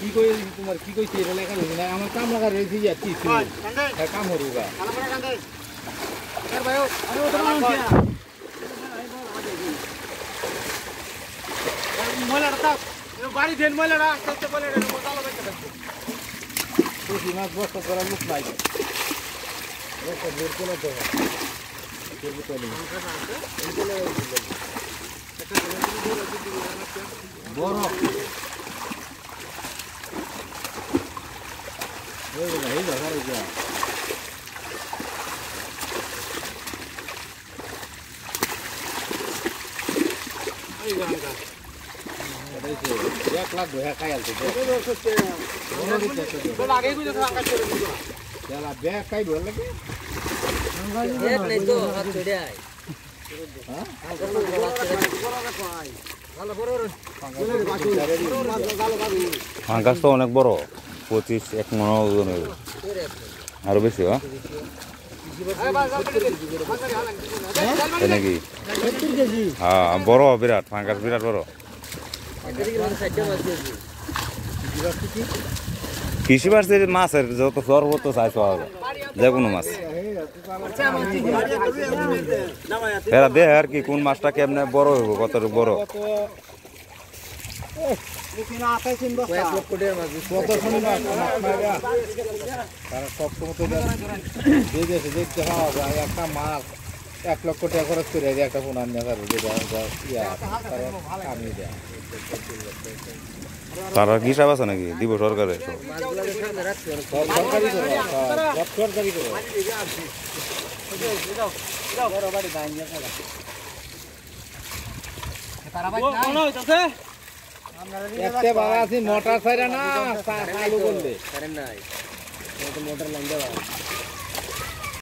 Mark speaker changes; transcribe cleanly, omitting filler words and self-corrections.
Speaker 1: কি কই তোমার কি কইছি এটা লেখা হইছে না আমার কাম লাগা রইছি যাচ্ছি কাম হরুগা ভাই আরে ওটা ময়লাটা বাড়ি দেন ময়লাটা আস্তে আস্তে ময়লাটা মোটালো দেখতে দেখো তুই মাছ বস্তা করা মুখ নাই বস্তা বের করে দাও করব তো নেই বড় ওই না এই জায়গা রে যা এই গানটা एक लाख भया काय आलते तो लागे कुछ आकाश करे त्याला बॅग काय बोलला की एक नाही तो हात छोड्या आहे हां
Speaker 2: ফাঙ্গাস তো অনেক বড় 25 এক মণ ওজন হবে আরো বেশি নাকি হ্যাঁ বড় বিরাট ফাঙ্গাস বিরাট বড় কৃষি বাসের মাছের যত সর্বত চাই পাওয়া যায় যে কোনো মাছ এরা দেখ আর কি কোন মাছটা কেমনে বড় হইব কতটুকু বড় দেখতে পাওয়া যায় একটা মাছ 1 লক্ষ টাকা খরচ করে একটা ফোন আনিয়ে তারা কি হিসাব আছে নাকি দিব সরকারে মোটর ছাইরা না চালু করলে মোটর লাইন দেওয়া